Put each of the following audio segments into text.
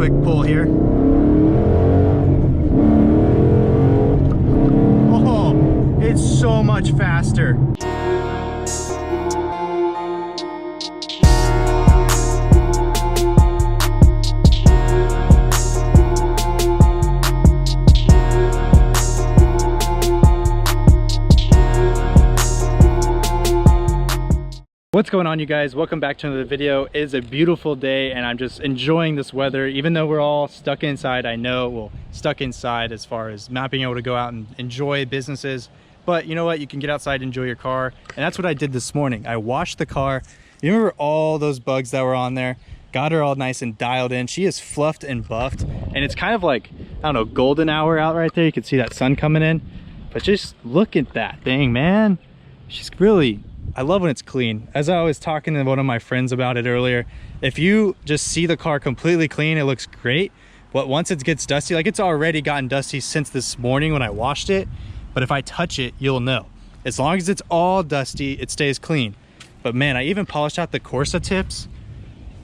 quick pull here. Oh, it's so much faster. What's going on, you guys? Welcome back to another video. It is a beautiful day and I'm just enjoying this weather. Even though we're all stuck inside, I know, well, stuck inside as far as not being able to go out and enjoy businesses. But you know what? You can get outside and enjoy your car. And that's what I did this morning. I washed the car. You remember all those bugs that were on there? Got her all nice and dialed in. She is fluffed and buffed. And it's kind of like, I don't know, golden hour out right there. You can see that sun coming in. But just look at that thing, man. She's really... I love when it's clean. As I was talking to one of my friends about it earlier, if you just see the car completely clean, it looks great. But once it gets dusty, like it's already gotten dusty since this morning when I washed it, but if I touch it, you'll know. As long as it's all dusty, it stays clean. But man, I even polished out the Corsa tips.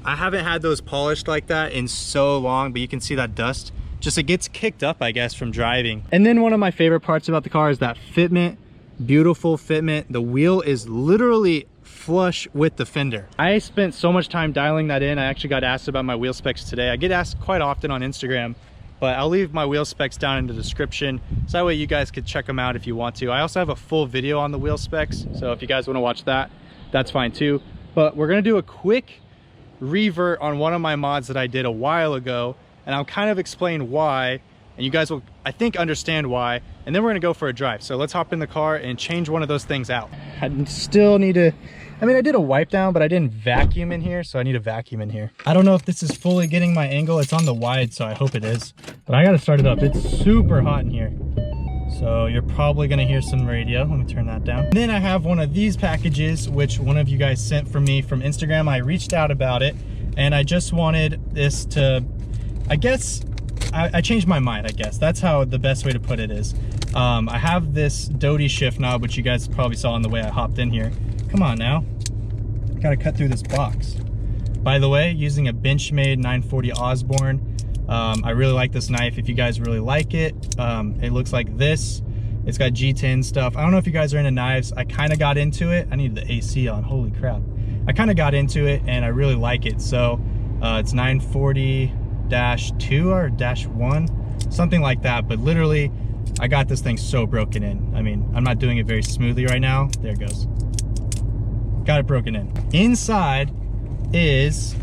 I haven't had those polished like that in so long, but you can see that dust. Just it gets kicked up, I guess, from driving. And then one of my favorite parts about the car is that fitment. Beautiful fitment. The wheel is literally flush with the fender. I spent so much time dialing that in. I actually got asked about my wheel specs today. I get asked quite often on Instagram, but I'll leave my wheel specs down in the description so that way you guys could check them out if you want to. I also have a full video on the wheel specs, so if you guys want to watch that, that's fine too. But we're gonna do a quick revert on one of my mods that I did a while ago, and I'll kind of explain why, and you guys will, I think, understand why, and then we're gonna go for a drive. So let's hop in the car and change one of those things out. I still need to, I mean, I did a wipe down, but I didn't vacuum in here, so I need a vacuum in here. I don't know if this is fully getting my angle. It's on the wide, so I hope it is. But I gotta start it up. It's super hot in here. So you're probably gonna hear some radio. Let me turn that down. And then I have one of these packages, which one of you guys sent from me from Instagram. I reached out about it, and I just wanted this to, I guess, I changed my mind, I guess. That's how the best way to put it is. I have this Doty shift knob, which you guys probably saw on the way I hopped in here. Come on now. Gotta cut through this box. By the way, using a Benchmade 940 Osborne. I really like this knife. If you guys really like it, it looks like this. It's got G10 stuff. I don't know if you guys are into knives. I kind of got into it. I need the AC on, holy crap. I kind of got into it and I really like it. So it's 940-2 or -1, something like that. But literally, I got this thing so broken in. I mean, I'm not doing it very smoothly right now. There it goes. Got it broken in. Inside is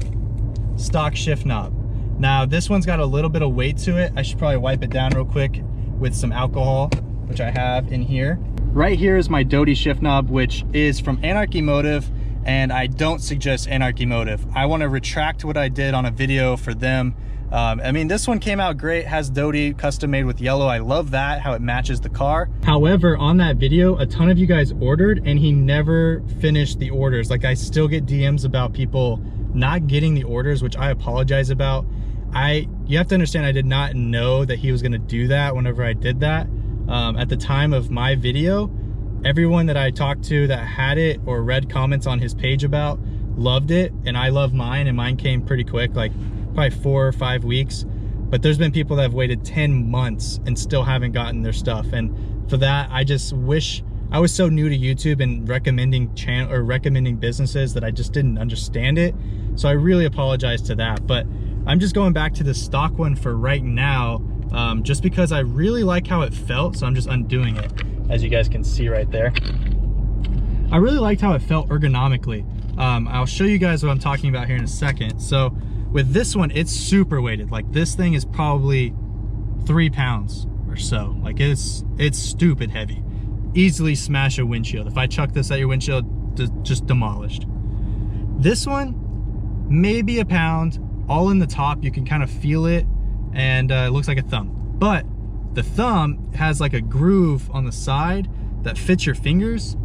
stock shift knob. Now this one's got a little bit of weight to it. I should probably wipe it down real quick with some alcohol, which I have in here. Right here is my Doty shift knob, which is from Anarchy Motive, and I don't suggest Anarchy Motive. I want to retract what I did on a video for them. I mean, this one came out great, has Doty custom made with yellow. I love that, how it matches the car. However, on that video, a ton of you guys ordered and he never finished the orders. Like, I still get DMs about people not getting the orders, which I apologize about. You have to understand, I did not know that he was gonna do that whenever I did that. At the time of my video, everyone that I talked to that had it or read comments on his page about loved it, and I love mine, and mine came pretty quick, like probably 4 or 5 weeks. But there's been people that have waited 10 months and still haven't gotten their stuff. And for that, I just wish I was so new to YouTube and recommending businesses that I just didn't understand it. So I really apologize to that. But I'm just going back to the stock one for right now, just because I really like how it felt. So I'm just undoing it, as you guys can see right there. I really liked how it felt ergonomically. I'll show you guys what I'm talking about here in a second. So with this one, it's super weighted. Like, this thing is probably 3 pounds or so. Like, it's stupid heavy. Easily smash a windshield. If I chuck this at your windshield, just demolished. This one, maybe a pound. All in the top, you can kind of feel it, and it looks like a thumb. But the thumb has like a groove on the side that fits your fingers.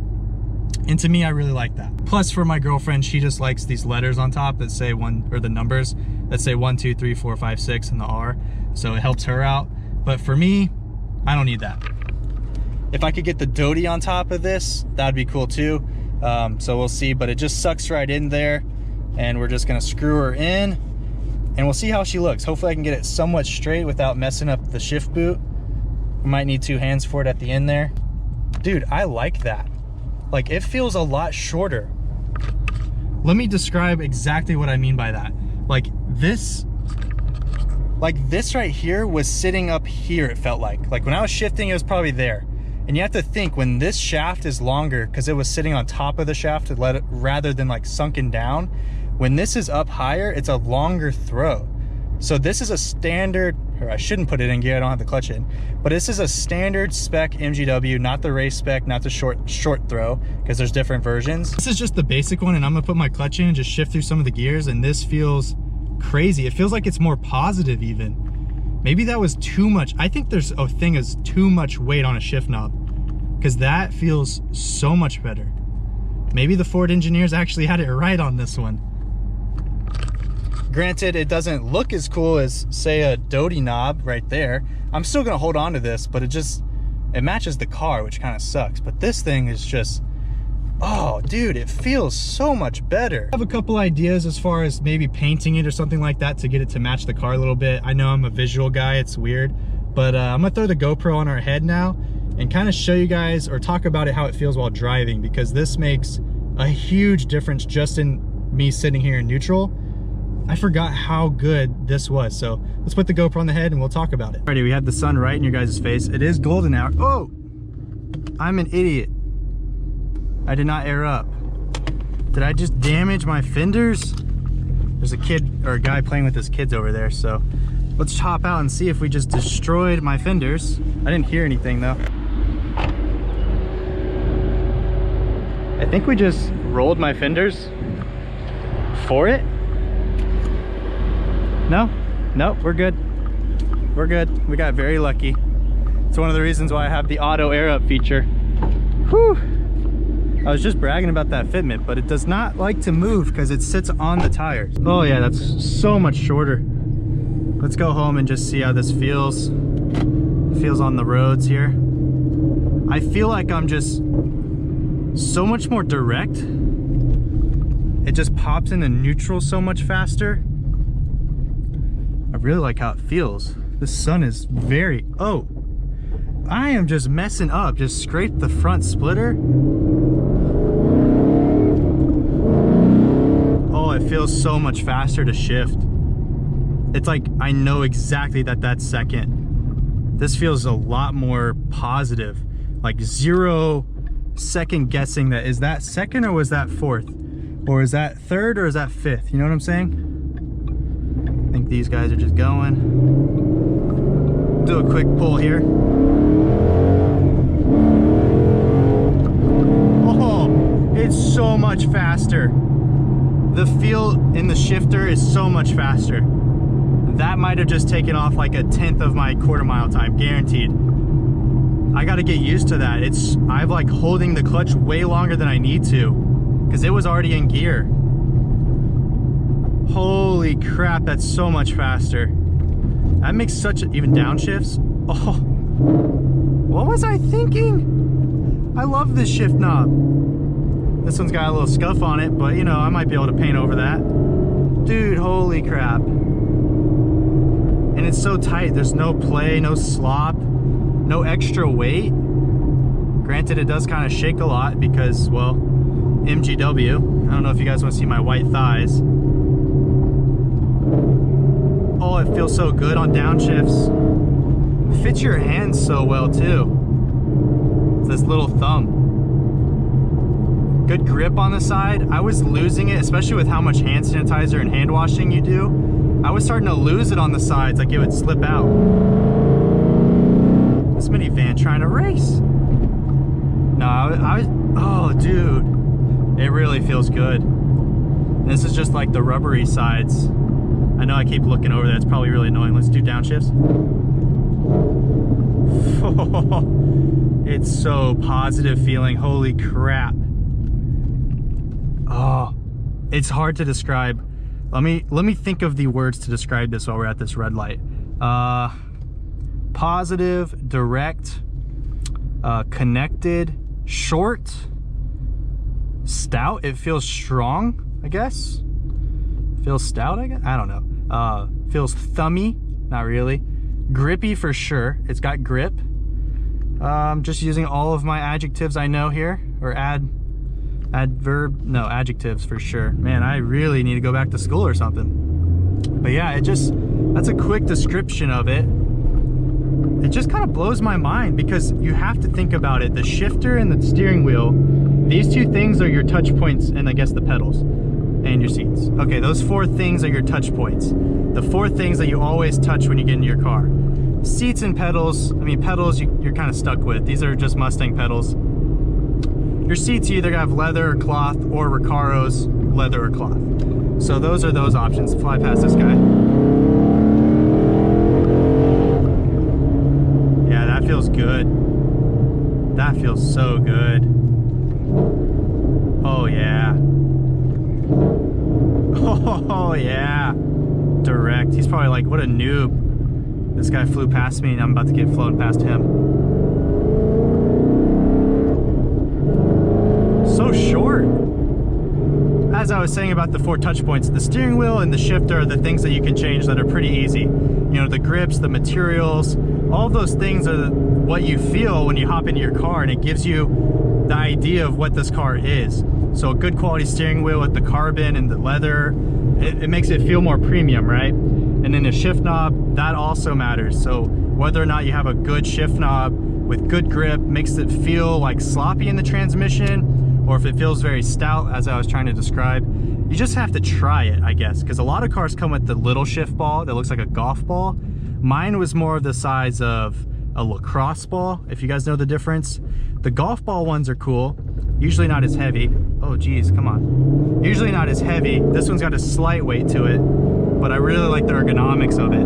And to me, I really like that. Plus, for my girlfriend, she just likes these letters on top that say the numbers that say 1, 2, 3, 4, 5, 6 and the R. So it helps her out. But for me, I don't need that. If I could get the Doty on top of this, that'd be cool too. So we'll see, but it just sucks right in there. And we're just gonna screw her in. and we'll see how she looks. Hopefully I can get it somewhat straight without messing up the shift boot. We might need 2 hands for it at the end there. Dude, I like that. Like, it feels a lot shorter. Let me describe exactly what I mean by that. Like this right here was sitting up here, it felt like. Like when I was shifting, it was probably there. And you have to think, when this shaft is longer, because it was sitting on top of the shaft to let it, rather than like sunken down, when this is up higher, it's a longer throw. So this is a standard, or I shouldn't put it in gear, I don't have the clutch in, but this is a standard spec MGW, not the race spec, not the short throw, because there's different versions. This is just the basic one, and I'm gonna put my clutch in and just shift through some of the gears, and this feels crazy. It feels like it's more positive even. Maybe that was too much. I think there's a thing as too much weight on a shift knob, because that feels so much better. Maybe the Ford engineers actually had it right on this one. Granted, it doesn't look as cool as, say, a Doty knob right there. I'm still gonna hold on to this, but it matches the car, which kind of sucks. But this thing is just, oh, dude, it feels so much better. I have a couple ideas as far as maybe painting it or something like that to get it to match the car a little bit. I know I'm a visual guy, it's weird, but I'm gonna throw the GoPro on our head now and kind of show you guys, or talk about it, how it feels while driving, because this makes a huge difference just in me sitting here in neutral. I forgot how good this was. So let's put the GoPro on the head and we'll talk about it. Alrighty, we have the sun right in your guys' face. It is golden hour. Oh, I'm an idiot. I did not air up. Did I just damage my fenders? There's a kid or a guy playing with his kids over there. So let's hop out and see if we just destroyed my fenders. I didn't hear anything though. I think we just rolled my fenders for it. No, we're good. We're good. We got very lucky. It's one of the reasons why I have the auto air up feature. Whew. I was just bragging about that fitment, but it does not like to move because it sits on the tires. Oh yeah, that's so much shorter. Let's go home and just see how this feels. Feels on the roads here. I feel like I'm just so much more direct. It just pops into neutral so much faster. I really like how it feels. The sun is very, oh, I am just messing up. Just scrape the front splitter. Oh, it feels so much faster to shift. It's like, I know exactly that that's second. This feels a lot more positive. Like 0 second guessing that, is that second or was that fourth? Or is that third or is that fifth? You know what I'm saying? I think these guys are just going. Do a quick pull here. Oh, it's so much faster. The feel in the shifter is so much faster. That might have just taken off like 1/10 of my quarter-mile time, guaranteed. I got to get used to that. I've like holding the clutch way longer than I need to, because it was already in gear. Holy crap, that's so much faster. That makes such even downshifts. Oh, what was I thinking? I love this shift knob. This one's got a little scuff on it, but you know, I might be able to paint over that. Dude, holy crap. And it's so tight, there's no play, no slop, no extra weight. Granted, it does kind of shake a lot because, well, MGW. I don't know if you guys want to see my white thighs. Oh, it feels so good on downshifts. Fits your hands so well too. It's this little thumb. Good grip on the side. I was losing it, especially with how much hand sanitizer and hand washing you do. I was starting to lose it on the sides, like it would slip out. This minivan trying to race. No, I was, oh dude. It really feels good. This is just like the rubbery sides. I know I keep looking over there, it's probably really annoying. Let's do downshifts. It's so positive feeling, holy crap. Oh, it's hard to describe. Let me think of the words to describe this while we're at this red light. Positive, direct, connected, short, stout. It feels strong, I guess. Feels stout, I guess. I don't know. Feels thummy, not really. Grippy for sure, it's got grip. Just using all of my adjectives I know here, or adjectives for sure. Man, I really need to go back to school or something. But yeah, that's a quick description of it. It just kind of blows my mind because you have to think about it. The shifter and the steering wheel, these two things are your touch points, and I guess the pedals and your seats. Okay, those four things are your touch points. The four things that you always touch when you get into your car. Seats and pedals, I mean pedals you're kind of stuck with. These are just Mustang pedals. Your seats, you either have leather or cloth, or Recaro's leather or cloth. So those are those options. Fly past this guy. Yeah, that feels good. That feels so good. Oh yeah. Oh yeah. Direct. He's probably like, what a noob. This guy flew past me and I'm about to get flown past him. So short. As I was saying about the four touch points, the steering wheel and the shifter are the things that you can change that are pretty easy. You know, the grips, the materials, all of those things are what you feel when you hop into your car, and it gives you the idea of what this car is. So a good quality steering wheel with the carbon and the leather, it makes it feel more premium, right? And then the shift knob, that also matters. So whether or not you have a good shift knob with good grip makes it feel like sloppy in the transmission, or if it feels very stout, as I was trying to describe. You just have to try it, I guess, because a lot of cars come with the little shift ball that looks like a golf ball. Mine was more of the size of a lacrosse ball, if you guys know the difference. The golf ball ones are cool, usually not as heavy. Oh geez, come on. Usually not as heavy. This one's got a slight weight to it, but I really like the ergonomics of it.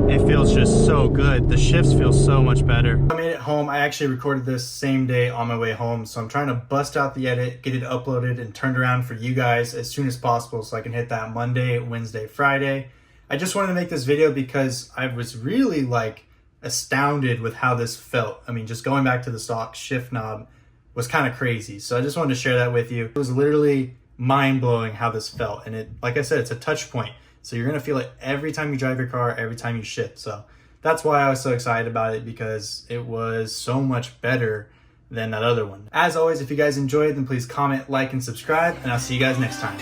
It feels just so good. The shifts feel so much better. I made it home. I actually recorded this same day on my way home, so I'm trying to bust out the edit, get it uploaded and turned around for you guys as soon as possible so I can hit that Monday, Wednesday, Friday. I just wanted to make this video because I was really like astounded with how this felt. I mean, just going back to the stock shift knob was kind of crazy. So I just wanted to share that with you. It was literally mind-blowing how this felt. And it, like I said, it's a touch point. So you're gonna feel it every time you drive your car, every time you shift. So that's why I was so excited about it, because it was so much better than that other one. As always, if you guys enjoyed, then please comment, like, and subscribe, and I'll see you guys next time.